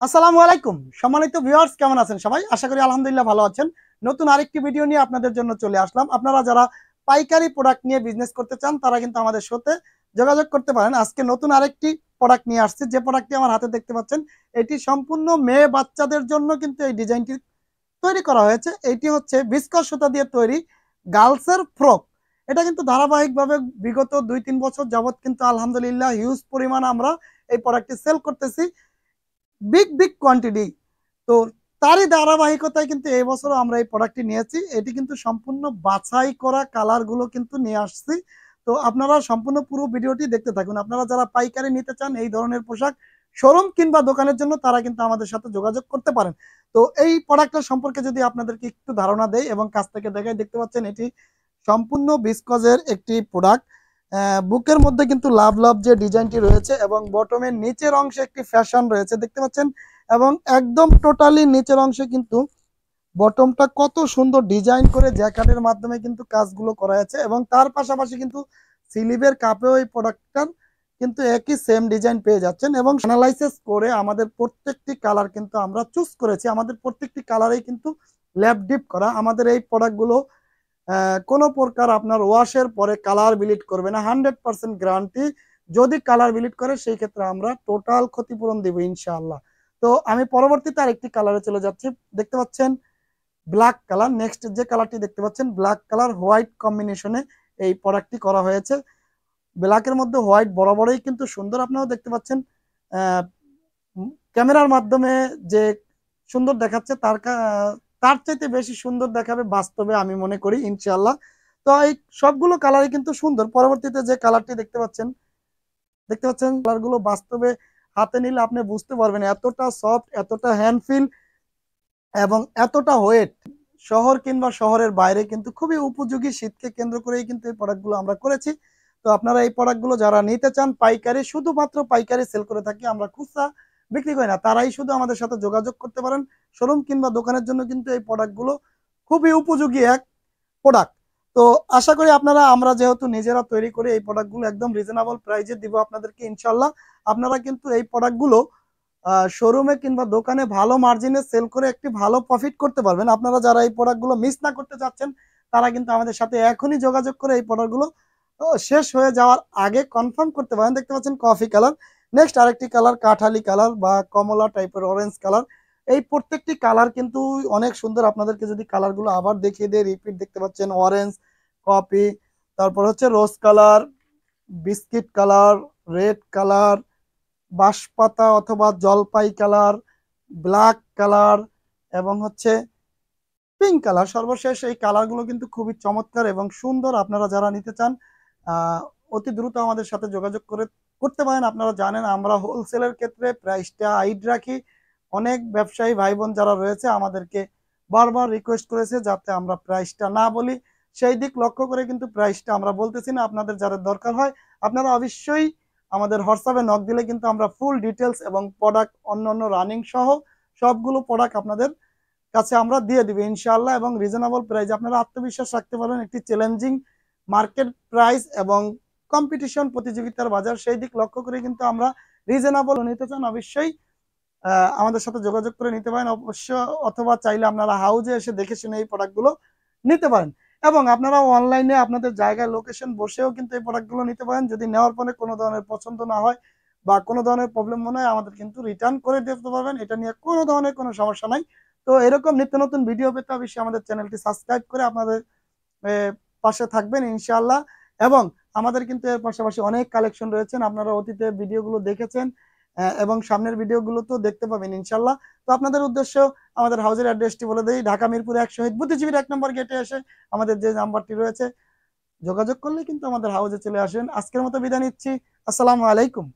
আসসালামু আলাইকুম সম্মানিত ভিউয়ার্স, কেমন আছেন সবাই? আশা করি আলহামদুলিল্লাহ ভালো আছেন। নতুন আরেকটি ভিডিও নিয়ে আপনাদের জন্য চলে আসলাম। আপনারা যারা পাইকারি প্রোডাক্ট নিয়ে বিজনেস করতে চান তারা কিন্তু আমাদের সাথে যোগাযোগ করতে পারেন। আজকে নতুন আরেকটি প্রোডাক্ট নিয়ে আসছি। যে প্রোডাক্টটি আমার হাতে দেখতে পাচ্ছেন, এটি সম্পূর্ণ মেয়ে বাচ্চাদের জন্য কিন্তু এই ডিজাইনটি তৈরি করা হয়েছে। এটি হচ্ছে বিস্কস সুতা দিয়ে তৈরি গার্লসের ফ্রক। এটা কিন্তু ধারাবাহিকভাবে বিগত 2-3 বছর যাবত কিন্তু আলহামদুলিল্লাহ হিউজ পরিমাণ আমরা এই প্রোডাক্টটি সেল করতেছি, বিগ বিগ কোয়ান্টিটি। তো তারই ধারাবাহিকতায় কিন্তু এই বছরও আমরা এই প্রোডাক্টটি নিয়েছি। এটি কিন্তু সম্পূর্ণ বাছাই করা কালারগুলো কিন্তু নিয়ে আসছি। তো আপনারা সম্পূর্ণ পুরো ভিডিওটি দেখতে থাকুন। আপনারা যারা পাইকারি নিতে চান এই ধরনের পোশাক শোরুম কিংবা দোকানের জন্য, তারা কিন্তু আমাদের সাথে যোগাযোগ করতে পারেন। তো এই প্রোডাক্টটা সম্পর্কে যদি আপনাদেরকে একটু ধারণা দেয় এবং কাছ থেকে দেখাই, দেখতে পাচ্ছেন এটি সম্পূর্ণ বিস্কজের একটি প্রোডাক্ট। বুকের মধ্যে কিন্তু লাভ লাভ যে ডিজাইনটি রয়েছে এবং বটমের নিচের অংশে একটি ফ্যাশন রয়েছে দেখতে পাচ্ছেন, এবং একদম টোটালি নিচের অংশে কিন্তু বটমটা কত সুন্দর ডিজাইন করে জ্যাকেটের মাধ্যমে কিন্তু কাজগুলো করা আছে, এবং তার পাশাপাশি কিন্তু স্লিভের কাপেও এই প্রোডাক্টটার কিন্তু একই সেম ডিজাইন পেয়ে যাচ্ছেন। এবং অ্যানালাইসিস করে আমাদের প্রত্যেকটি কালার কিন্তু আমরা চুজ করেছি। আমাদের প্রত্যেকটি কালারেই কিন্তু ল্যাব ডিপ করা। আমাদের এই প্রোডাক্টগুলো কোনো প্রকার আপনার ওয়াশের পরে কালার ব্লিড করবে না, 100% গ্যারান্টি। যদি কালার ব্লিড করে সেই ক্ষেত্রে আমরা টোটাল ক্ষতিপূরণ দেবো ইনশাআল্লাহ। তো আমি পরবর্তীতে আরেকটি কালারে চলে যাচ্ছি। দেখতে পাচ্ছেন ব্ল্যাক কালার। নেক্সট যে কালারটি দেখতে পাচ্ছেন ব্ল্যাক কালার হোয়াইট কম্বিনেশনে এই প্রোডাক্টটি করা হয়েছে। ব্ল্যাকের মধ্যে হোয়াইট বরাবরই কিন্তু সুন্দর, আপনারাও দেখতে পাচ্ছেন ক্যামেরার মাধ্যমে যে সুন্দর দেখাচ্ছে তার চাইতে বেশি সুন্দর দেখাবে বাস্তবে আমি মনে করি ইনশাআল্লাহ। তো এই সবগুলো কালারই কিন্তু সুন্দর। পরবর্তীতে যে কালারটি দেখতে পাচ্ছেন কালারগুলো বাস্তবে হাতে নিলে আপনি বুঝতে পারবেন এতটা সফট, এতটা হ্যান্ড ফিল এবং এতটা ওয়েট। শহর কিংবা শহরের বাইরে কিন্তু খুবই উপযোগী, শীতকে কেন্দ্র করেই কিন্তু এই প্রোডাক্টগুলো আমরা করেছি। তো আপনারা এই প্রোডাক্টগুলো যারা নিতে চান পাইকারি, শুধুমাত্র পাইকারি সেল করে থাকি, আমরা খুচরা বিক্রি করি না, তারাই শুধু আমাদের সাথে যোগাযোগ করতে পারেন। শোরুম কিংবা দোকানের জন্য কিন্তু এই প্রোডাক্টগুলো খুবই উপযোগী এক প্রোডাক্ট। তো আশা করি আপনারা, আমরা যেহেতু নিজেরা তৈরি করে এই প্রোডাক্টগুলো একদম রিজনেবল প্রাইসে দিব আপনাদেরকে ইনশাল্লাহ। আপনারা কিন্তু এই প্রোডাক্টগুলো শোরুমে কিংবা দোকানে ভালো মার্জিনে সেল করে একটি ভালো প্রফিট করতে পারবেন। আপনারা যারা এই প্রোডাক্টগুলো মিস না করতে চাচ্ছেন তারা কিন্তু আমাদের সাথে এখনই যোগাযোগ করে এই প্রোডাক্টগুলো শেষ হয়ে যাওয়ার আগে কনফার্ম করতে পারেন। দেখতে পাচ্ছেন কফি কালার। নেক্সট আরেকটি কালার কাঠালি কালার বা কমলা টাইপের অরেঞ্জ কালার। এই প্রত্যেকটি কালার কিন্তু অনেক সুন্দর। আপনাদেরকে যদি কালারগুলো আবার দেখিয়ে দেয়, রিপিট দেখতে পাচ্ছেন অরেঞ্জ, কফি, তারপর হচ্ছে রোজ colour, biscuit colour, red colour, বাঁশপাতা অথবা জলপাই কালার, ব্ল্যাক কালার এবং হচ্ছে পিঙ্ক কালার। সর্বশেষ এই কালারগুলো কিন্তু খুবই চমৎকার এবং সুন্দর। আপনারা যারা নিতে চান অতি দ্রুত আমাদের সাথে যোগাযোগ করতে পারেন। আপনারা জানেন আমরা হোলসেলের ক্ষেত্রে প্রাইসটা হাইড রাখি। অনেক ব্যবসায়ী ভাই বোন যারা রয়েছে আমাদেরকে বারবার রিকোয়েস্ট করেছে যাতে আমরা প্রাইসটা না বলি, সেই দিক লক্ষ্য করে কিন্তু প্রাইসটা আমরা বলতেছি না। আপনাদের যারা দরকার হয় আপনারা অবশ্যই আমাদের হোয়াটসঅ্যাপে নক দিলে কিন্তু আমরা ফুল ডিটেলস এবং প্রোডাক্ট অন্যান্য রানিং সহ সবগুলো প্রোডাক্ট আপনাদের কাছে আমরা দিয়ে দিব ইনশাআল্লাহ, এবং রিজনেবল প্রাইস। আপনারা আত্মবিশ্বাস রাখতে পারেন একটি চ্যালেঞ্জিং মার্কেট প্রাইস এবং কম্পিটিশন প্রতিযোগিতার বাজার, সেই দিক লক্ষ্য করে কিন্তু আমরা রিজনেবল নিতে চান অবশ্যই আমাদের সাথে যোগাযোগ করে নিতে পারেন অবশ্য, অথবা চাইলে আপনারা হাউজে এসে দেখে শুনে এই প্রোডাক্টগুলো নিতে পারেন। এবং আপনারা অনলাইনে আপনাদের জায়গায় লোকেশন বসেও কিন্তু এই প্রোডাক্টগুলো নিতে পারেন। যদি নেওয়ার পরে কোনো ধরনের পছন্দ না হয় বা কোনো ধরনের প্রবলেম মনে হয় আমাদের কিন্তু রিটার্ন করে দিতে পারবেন, এটা নিয়ে কোনো ধরনের কোনো সমস্যা নাই। তো এরকম নিত্য নতুন ভিডিও পেতে অবশ্যই আমাদের চ্যানেলটি সাবস্ক্রাইব করে আপনাদের পাশে থাকবেন ইনশাআল্লাহ। এবং আমাদের কিন্তু এর পাশাপাশি অনেক কালেকশন রয়েছেন, আপনারা অতীতে ভিডিওগুলো দেখেছেন এবং সামনের ভিডিওগুলো তো দেখতে পাবেন ইনশাআল্লাহ। তো আপনাদের উদ্দেশ্য আমাদের হাউজের অ্যাড্রেসটি বলে দেই, ঢাকা মিরপুর 1 শহীদ বুদ্ধিজীবীর 1 নম্বর গেটে এসে আমাদের যে নাম্বারটি রয়েছে যোগাযোগ করলে কিন্তু আমাদের হাউজে চলে আসেন। আজকের মতো বিদায় নিচ্ছি। আসসালামু আলাইকুম।